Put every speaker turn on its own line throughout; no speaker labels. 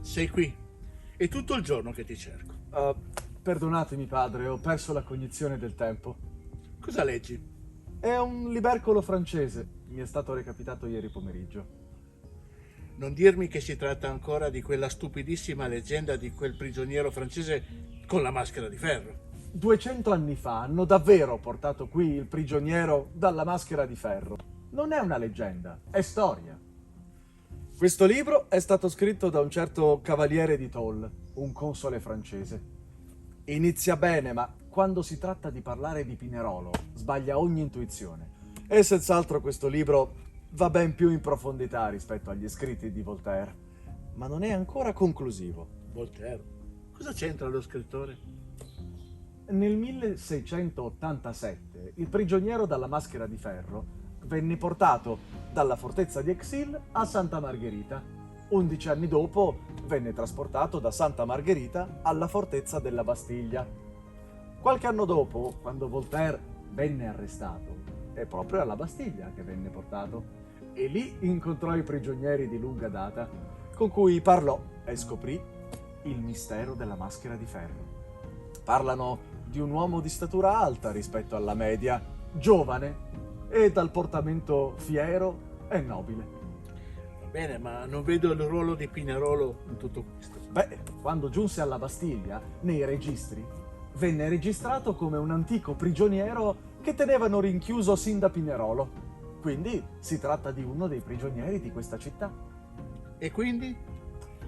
Sei qui. È tutto il giorno che ti cerco.
Perdonatemi, padre, ho perso la cognizione del tempo.
Cosa leggi?
È un libercolo francese. Mi è stato recapitato ieri pomeriggio.
Non dirmi che si tratta ancora di quella stupidissima leggenda di quel prigioniero francese con la maschera di ferro.
200 anni fa hanno davvero portato qui il prigioniero dalla maschera di ferro. Non è una leggenda, è storia. Questo libro è stato scritto da un certo Cavaliere di Tôle, un console francese. Inizia bene, ma quando si tratta di parlare di Pinerolo sbaglia ogni intuizione. E senz'altro questo libro va ben più in profondità rispetto agli scritti di Voltaire, ma non è ancora conclusivo.
Voltaire? Cosa c'entra lo scrittore?
Nel 1687 il prigioniero dalla maschera di ferro venne portato dalla fortezza di Exil a Santa Margherita. 11 anni dopo venne trasportato da Santa Margherita alla fortezza della Bastiglia. Qualche anno dopo, quando Voltaire venne arrestato, è proprio alla Bastiglia che venne portato. E lì incontrò i prigionieri di lunga data, con cui parlò e scoprì il mistero della maschera di ferro. Parlano di un uomo di statura alta rispetto alla media, giovane e dal portamento fiero e nobile.
Va bene, ma non vedo il ruolo di Pinerolo in tutto questo.
Beh, quando giunse alla Bastiglia, nei registri, venne registrato come un antico prigioniero che tenevano rinchiuso sin da Pinerolo. Quindi si tratta di uno dei prigionieri di questa città.
E quindi?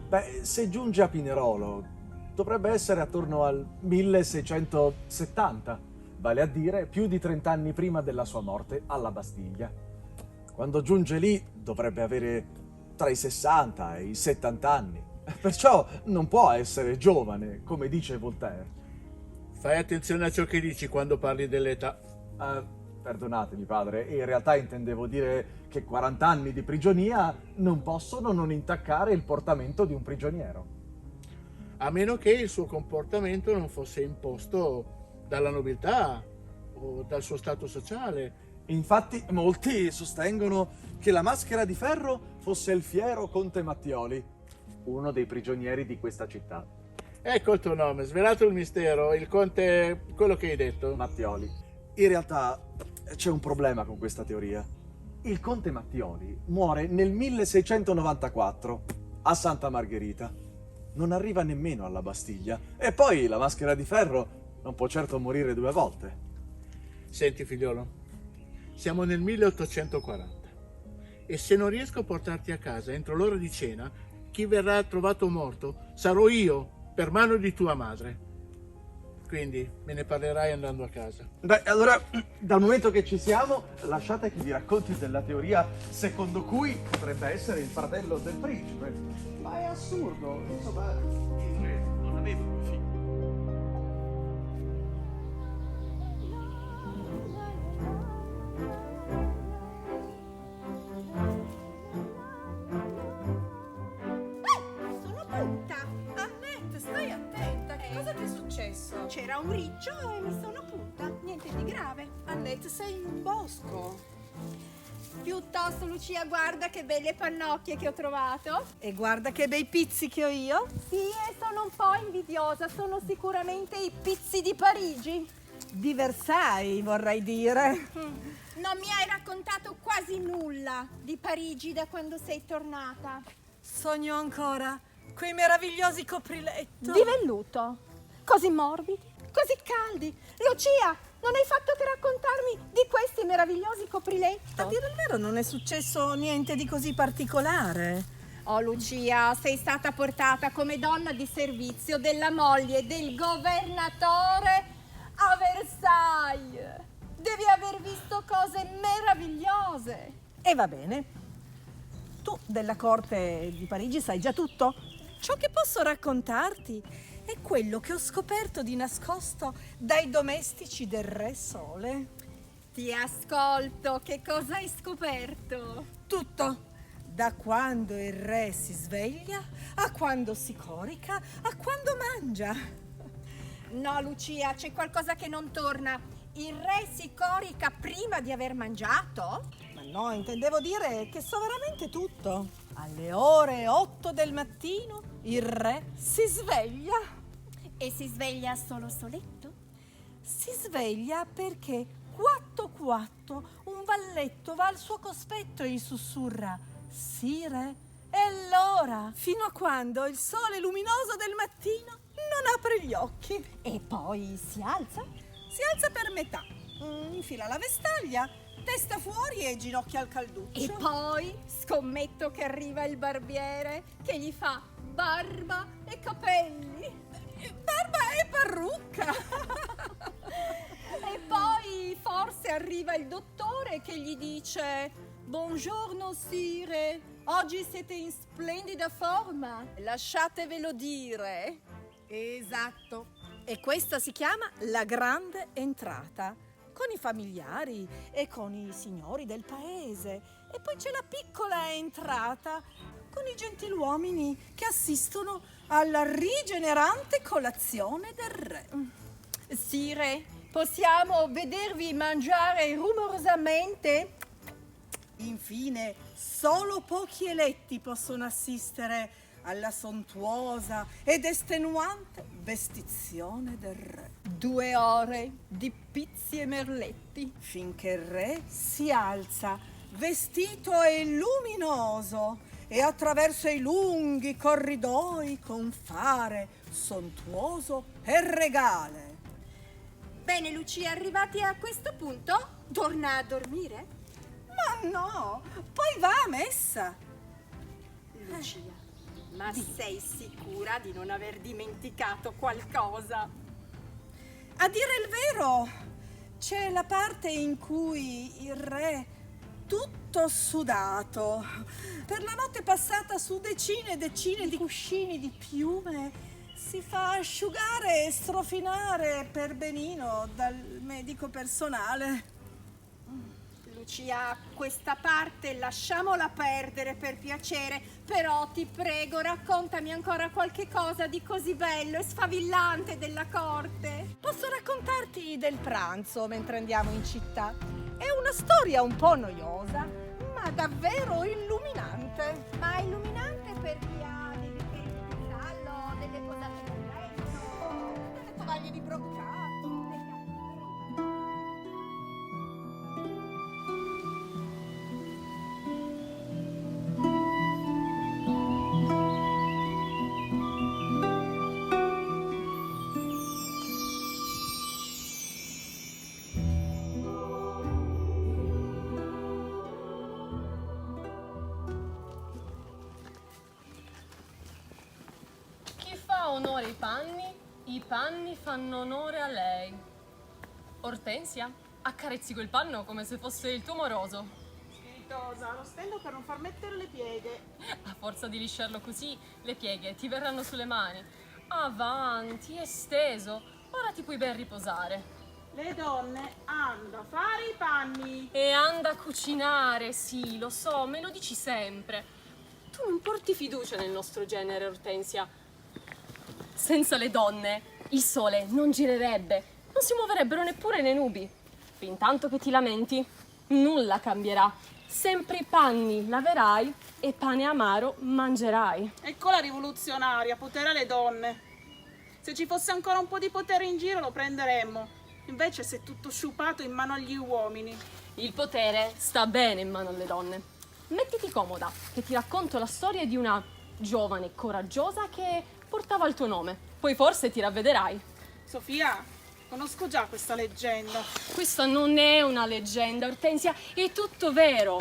Beh, se giunge a Pinerolo, dovrebbe essere attorno al 1670, vale a dire più di 30 anni prima della sua morte alla Bastiglia. Quando giunge lì dovrebbe avere tra i 60 e i 70 anni, perciò non può essere giovane, come dice Voltaire.
Fai attenzione a ciò che dici quando parli dell'età.
Perdonatemi, padre, in realtà intendevo dire che 40 anni di prigionia non possono non intaccare il portamento di un prigioniero.
A meno che il suo comportamento non fosse imposto dalla nobiltà o dal suo stato sociale.
Infatti, molti sostengono che la maschera di ferro fosse il fiero conte Mattioli, uno dei prigionieri di questa città.
Ecco il tuo nome, svelato il mistero, il conte, quello che hai detto.
Mattioli. In realtà c'è un problema con questa teoria. Il conte Mattioli muore nel 1694 a Santa Margherita. Non arriva nemmeno alla Bastiglia. E poi la maschera di ferro non può certo morire 2 volte.
Senti figliolo, siamo nel 1840 e se non riesco a portarti a casa entro l'ora di cena, chi verrà trovato morto sarò io per mano di tua madre. Quindi me ne parlerai andando a casa.
Beh, allora, dal momento che ci siamo, lasciate che vi racconti della teoria secondo cui potrebbe essere il fratello del principe. Ma è assurdo, insomma, il re non aveva un figlio.
Sono punta.
Annette, stai attenta, che cosa ti è successo?
C'era un riccio e mi sono punta. Niente di grave.
Annette, sei in un bosco.
Piuttosto, Lucia, guarda che belle pannocchie che ho trovato.
E guarda che bei pizzi che ho io.
Sì, e sono un po' invidiosa. Sono sicuramente i pizzi di Parigi.
Di Versailles, vorrei dire.
Non mi hai raccontato quasi nulla di Parigi da quando sei tornata.
Sogno ancora quei meravigliosi copriletto.
Di velluto. Così morbidi, così caldi. Lucia, non hai fatto che raccontarmi di questi meravigliosi copriletti.
A dire il vero non è successo niente di così particolare.
Oh Lucia, sei stata portata come donna di servizio della moglie del governatore a Versailles. Devi aver visto cose meravigliose.
E va bene. Tu della corte di Parigi sai già tutto? Ciò che posso raccontarti è quello che ho scoperto di nascosto dai domestici del Re Sole.
Ti ascolto, che cosa hai scoperto?
Tutto. Da quando il re si sveglia, a quando si corica, a quando mangia.
No, Lucia, c'è qualcosa che non torna. Il re si corica prima di aver mangiato?
Ma no, intendevo dire che so veramente tutto. Alle ore 8 del mattino il re si sveglia.
E si sveglia solo soletto?
Si sveglia perché quatto quatto un valletto va al suo cospetto e gli sussurra: sì, re, è l'ora, fino a quando il sole luminoso del mattino non apre gli occhi.
E poi si alza?
Si alza per metà, infila la vestaglia, testa fuori e ginocchia al calduccio.
E poi scommetto che arriva il barbiere che gli fa barba e capelli.
Barba e parrucca.
E poi forse arriva il dottore che gli dice: buongiorno sire, oggi siete in splendida forma.
Lasciatevelo dire. Esatto. E questa si chiama la grande entrata, con i familiari e con i signori del paese. E poi c'è la piccola entrata con i gentiluomini che assistono alla rigenerante colazione del re.
Sire, possiamo vedervi mangiare rumorosamente?
Infine, solo pochi eletti possono assistere alla sontuosa ed estenuante vestizione del re,
2 ore di pizzi e merletti.
finché il re si alza, vestito e luminoso, e attraverso i lunghi corridoi con fare sontuoso e regale.
Bene, Lucia, arrivati a questo punto, torna a dormire?
Ma no, poi va a messa.
Lucia, ma sei sicura di non aver dimenticato qualcosa?
A dire il vero, c'è la parte in cui il re, tutto sudato, per la notte passata su decine e decine di cuscini di piume, si fa asciugare e strofinare per benino dal medico personale.
Lucia, questa parte lasciamola perdere per piacere, però ti prego, raccontami ancora qualche cosa di così bello e sfavillante della corte.
Posso raccontarti del pranzo mentre andiamo in città? È una storia un po' noiosa, ma davvero illuminante.
Ma illuminante per chi ha dei vestiti di giallo, delle posate di legno,
Delle tovaglie di broccato.
dei capelli.
Chi fa onore ai panni, i panni fanno onore a lei. Ortensia, accarezzi quel panno come se fosse il tuo moroso.
Spiritosa, lo stendo per non far mettere le pieghe.
A forza di lisciarlo così, le pieghe ti verranno sulle mani. Avanti, è steso. Ora ti puoi ben riposare.
Le donne hanno a fare i panni.
E anda a cucinare, sì, lo so, me lo dici sempre. Tu non porti fiducia nel nostro genere, Ortensia. Senza le donne, il sole non girerebbe, non si muoverebbero neppure le nubi. Fintanto che ti lamenti, nulla cambierà. Sempre i panni laverai e pane amaro mangerai.
Ecco la rivoluzionaria, potere alle donne. Se ci fosse ancora un po' di potere in giro lo prenderemmo. Invece si è tutto sciupato in mano agli uomini.
Il potere sta bene in mano alle donne. Mettiti comoda, che ti racconto la storia di una giovane coraggiosa che portava il tuo nome. Poi forse ti ravvederai.
Sofia, conosco già questa leggenda.
Questa non è una leggenda, Ortensia, è tutto vero.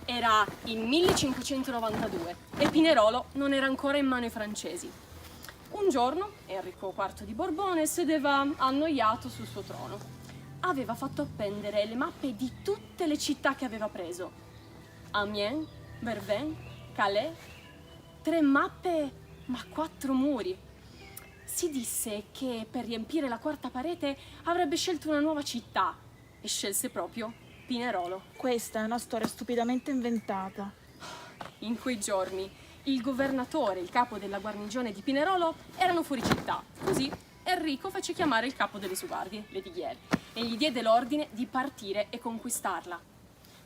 Era il 1592 e Pinerolo non era ancora in mano ai francesi. Un giorno Enrico IV di Borbone sedeva annoiato sul suo trono. Aveva fatto appendere le mappe di tutte le città che aveva preso. Amiens, Vervins, Calais. 3 mappe, ma 4 muri. Si disse che per riempire la quarta parete avrebbe scelto una nuova città e scelse proprio Pinerolo.
Questa è una storia stupidamente inventata.
In quei giorni il governatore e il capo della guarnigione di Pinerolo erano fuori città. Così Enrico fece chiamare il capo delle sue guardie, Lesdiguières, e gli diede l'ordine di partire e conquistarla.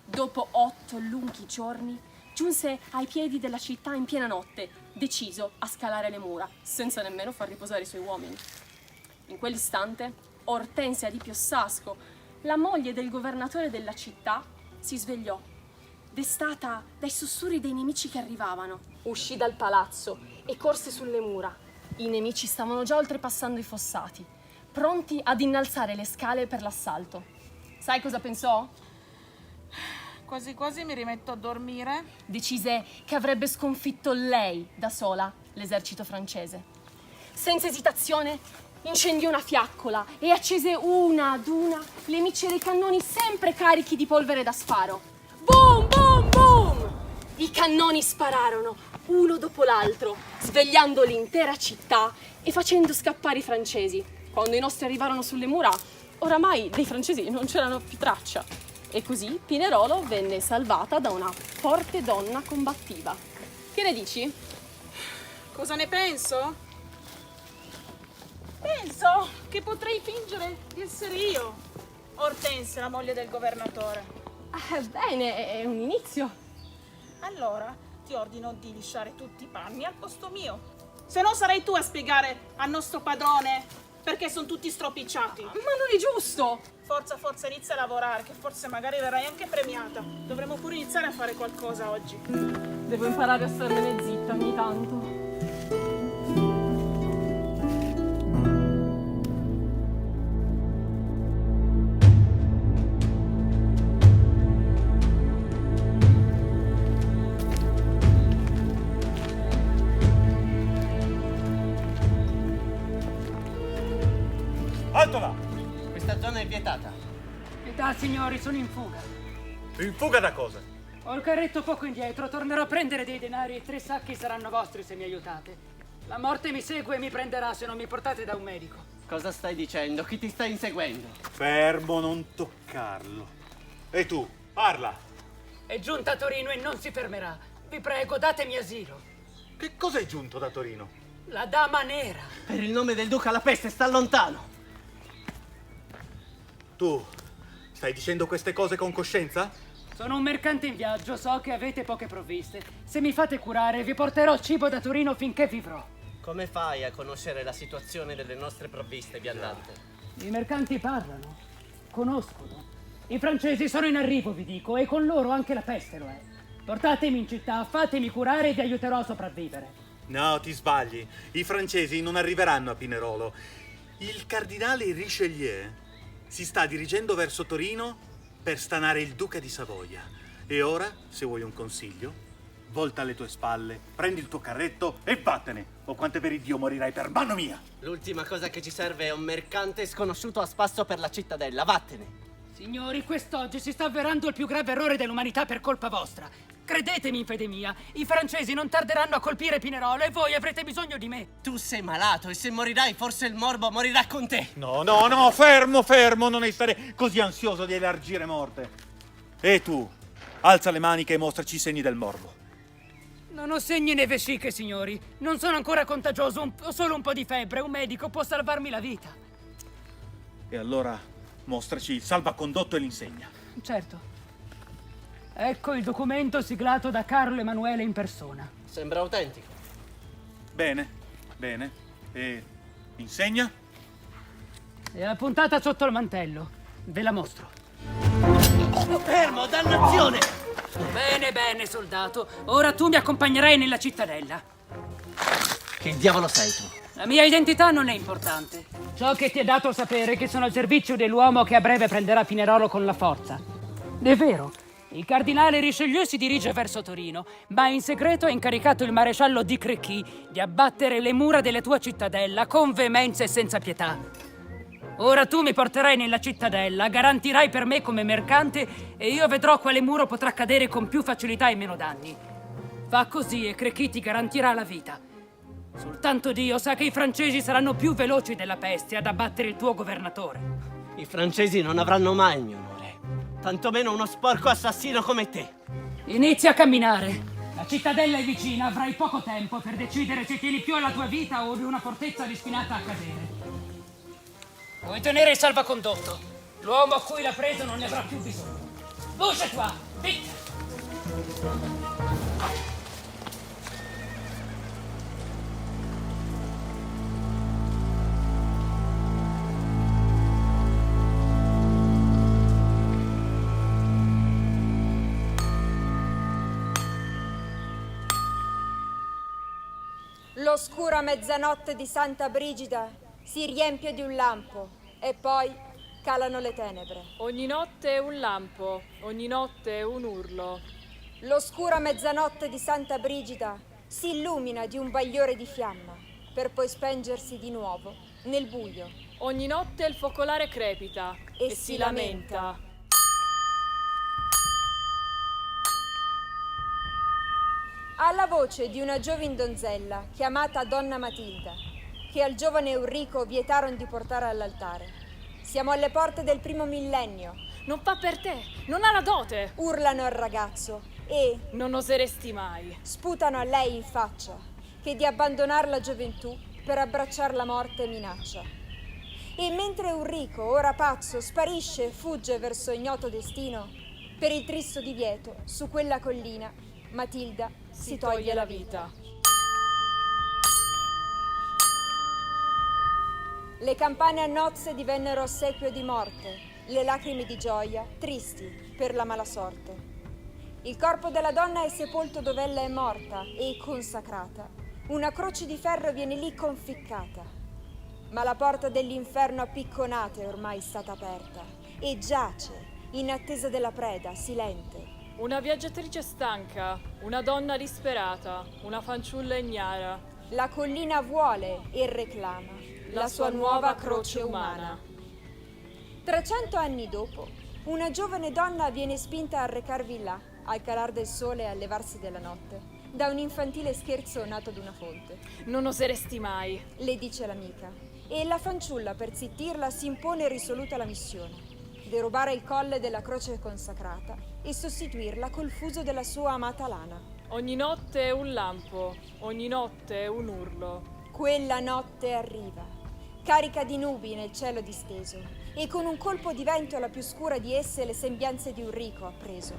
Dopo 8 lunghi giorni giunse ai piedi della città in piena notte, deciso a scalare le mura, senza nemmeno far riposare i suoi uomini. In quell'istante, Ortensia di Piossasco, la moglie del governatore della città, si svegliò, destata dai sussurri dei nemici che arrivavano. Uscì dal palazzo e corse sulle mura. I nemici stavano già oltrepassando i fossati, pronti ad innalzare le scale per l'assalto. Sai cosa pensò?
Quasi quasi mi rimetto a dormire.
Decise che avrebbe sconfitto lei, da sola, l'esercito francese. Senza esitazione, incendiò una fiaccola e accese una ad una le micce dei cannoni sempre carichi di polvere da sparo. Boom, boom, boom! I cannoni spararono, uno dopo l'altro, svegliando l'intera città e facendo scappare i francesi. Quando i nostri arrivarono sulle mura, oramai dei francesi non c'erano più traccia. E così Pinerolo venne salvata da una forte donna combattiva. Che ne dici?
Cosa ne penso? Penso che potrei fingere di essere io, Ortensia, la moglie del governatore.
Bene, è un inizio.
Allora ti ordino di lisciare tutti i panni al posto mio. Se no sarai tu a spiegare al nostro padrone perché sono tutti stropicciati.
Ma non è giusto!
Forza, inizia a lavorare, che forse magari verrai anche premiata. Dovremmo pure iniziare a fare qualcosa oggi.
Devo imparare a starmene zitta ogni tanto.
Alto là!
Questa zona è vietata.
Pietà, signori, sono in fuga.
In fuga da cosa?
Ho il carretto poco indietro, tornerò a prendere dei denari e 3 sacchi saranno vostri se mi aiutate. La morte mi segue e mi prenderà se non mi portate da un medico.
Cosa stai dicendo? Chi ti sta inseguendo?
Fermo, non toccarlo. E tu, parla!
È giunta a Torino e non si fermerà. Vi prego, datemi asilo.
Che cosa è giunto da Torino?
La dama nera.
Per il nome del duca la peste sta lontano.
Tu stai dicendo queste cose con coscienza?
Sono un mercante in viaggio, so che avete poche provviste. Se mi fate curare, vi porterò cibo da Torino finché vivrò.
Come fai a conoscere la situazione delle nostre provviste, viandante?
I mercanti parlano, conoscono. I francesi sono in arrivo, vi dico, e con loro anche la peste lo è. Portatemi in città, fatemi curare e vi aiuterò a sopravvivere.
No, ti sbagli. I francesi non arriveranno a Pinerolo. Il cardinale Richelieu si sta dirigendo verso Torino per stanare il duca di Savoia. E ora, se vuoi un consiglio, volta alle tue spalle, prendi il tuo carretto e vattene, o quante per Dio morirai per mano mia.
L'ultima cosa che ci serve è un mercante sconosciuto a spasso per la cittadella. Vattene.
Signori, quest'oggi si sta avverando il più grave errore dell'umanità per colpa vostra. Credetemi in fede mia, i francesi non tarderanno a colpire Pinerolo e voi avrete bisogno di me.
Tu sei malato e se morirai forse il morbo morirà con te.
No, fermo, non stare così ansioso di elargire morte. E tu, alza le maniche e mostraci i segni del morbo.
Non ho segni né vesciche, signori. Non sono ancora contagioso, ho solo un po' di febbre. Un medico può salvarmi la vita.
E allora mostraci il salvacondotto e l'insegna.
Certo. Ecco il documento siglato da Carlo Emanuele in persona.
Sembra autentico.
Bene. E insegna?
È appuntata sotto il mantello. Ve la mostro.
Fermo, dannazione!
Bene, soldato. Ora tu mi accompagnerai nella cittadella.
Che diavolo sei tu?
La mia identità non è importante. Ciò che ti è dato sapere è che sono al servizio dell'uomo che a breve prenderà Pinerolo con la forza. È vero. Il cardinale Richelieu si dirige verso Torino, ma in segreto ha incaricato il maresciallo di Créqui di abbattere le mura della tua cittadella con veemenza e senza pietà. Ora tu mi porterai nella cittadella, garantirai per me come mercante e io vedrò quale muro potrà cadere con più facilità e meno danni. Fa così e Créqui ti garantirà la vita. Soltanto Dio sa che i francesi saranno più veloci della peste ad abbattere il tuo governatore.
I francesi non avranno mai il mio onore. Tantomeno uno sporco assassino come te.
Inizia a camminare. La cittadella è vicina, avrai poco tempo per decidere se tieni più alla tua vita o di una fortezza destinata a cadere. Vuoi tenere il salvacondotto? L'uomo a cui l'ha preso non ne avrà più bisogno. Bouge-toi, vite!
L'oscura mezzanotte di Santa Brigida si riempie di un lampo e poi calano le tenebre.
Ogni notte è un lampo, ogni notte è un urlo.
L'oscura mezzanotte di Santa Brigida si illumina di un bagliore di fiamma per poi spengersi di nuovo nel buio.
Ogni notte il focolare crepita
E
e
si
si lamenta.
Alla voce di una giovin donzella chiamata Donna Matilda, che al giovane Enrico vietarono di portare all'altare. Siamo alle porte del primo millennio,
Non fa per te, non ha la dote.
urlano al ragazzo e
Non oseresti mai.
sputano a lei in faccia che di abbandonare la gioventù per abbracciare la morte minaccia. E mentre Enrico, ora pazzo, sparisce e fugge verso ignoto destino, per il tristo divieto, su quella collina, Matilda si toglie la vita. Le campane a nozze divennero ossequio di morte, le lacrime di gioia, tristi per la mala sorte. Il corpo della donna è sepolto dove ella è morta e consacrata. Una croce di ferro viene lì conficcata. Ma la porta dell'inferno a picconate è ormai stata aperta e giace in attesa della preda, silente.
Una viaggiatrice stanca, una donna disperata, una fanciulla ignara.
La collina vuole e reclama la sua nuova croce umana. 300 anni dopo, una giovane donna viene spinta a recarvi là, al calar del sole e al levarsi della notte, da un infantile scherzo nato ad una fonte.
Non oseresti mai.
Le dice l'amica, e la fanciulla, per zittirla, si impone risoluta la missione: derubare il colle della croce consacrata e sostituirla col fuso della sua amata lana.
Ogni notte è un lampo, ogni notte è un urlo.
Quella notte arriva, carica di nubi nel cielo disteso, e con un colpo di vento la più scura di esse le sembianze di Enrico ha preso.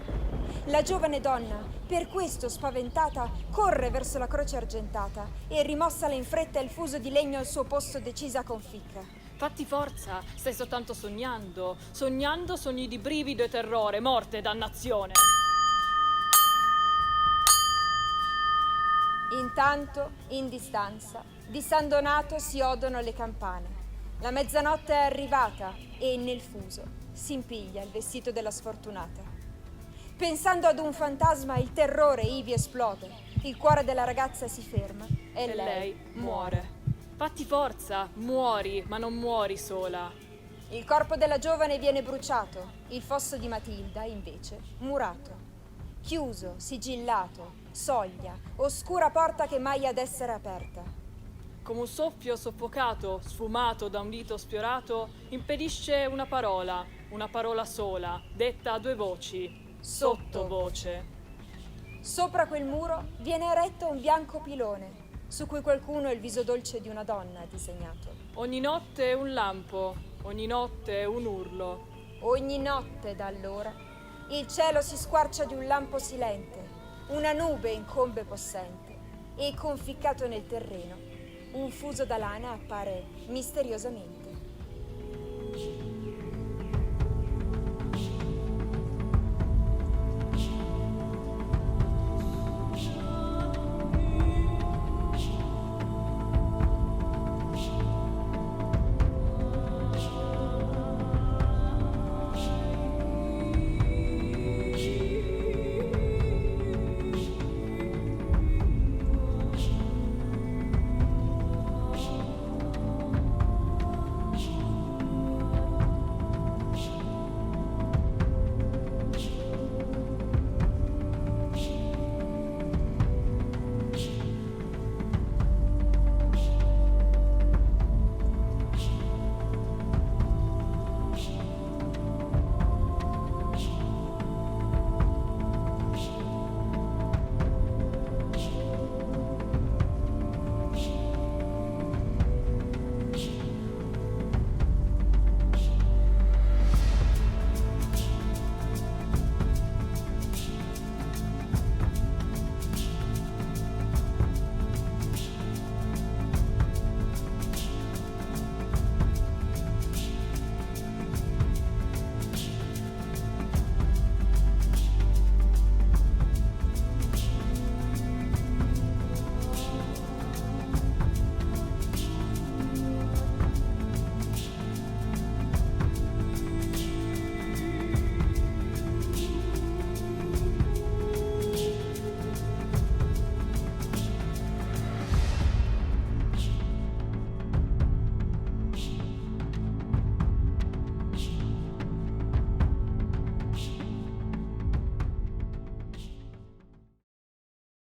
La giovane donna, per questo spaventata, corre verso la croce argentata e rimossala in fretta il fuso di legno al suo posto decisa conficca.
Fatti forza, stai soltanto sognando. Sognando sogni di brivido e terrore, morte e dannazione.
Intanto, in distanza, di San Donato si odono le campane. La mezzanotte è arrivata e nel fuso si impiglia il vestito della sfortunata. Pensando ad un fantasma, il terrore ivi esplode. Il cuore della ragazza si ferma e lei muore.
Fatti forza, muori, ma non muori sola.
Il corpo della giovane viene bruciato, il fosso di Matilda, invece, murato. Chiuso, sigillato, soglia, oscura porta che mai ad essere aperta.
Come un soffio soffocato, sfumato da un dito sfiorato, impedisce una parola sola, detta a due voci, sottovoce.
Sopra quel muro viene eretto un bianco pilone, su cui qualcuno il viso dolce di una donna ha disegnato.
Ogni notte è un lampo, ogni notte è un urlo.
Ogni notte da allora il cielo si squarcia di un lampo silente, una nube incombe possente e conficcato nel terreno un fuso da lana appare misteriosamente. Shh.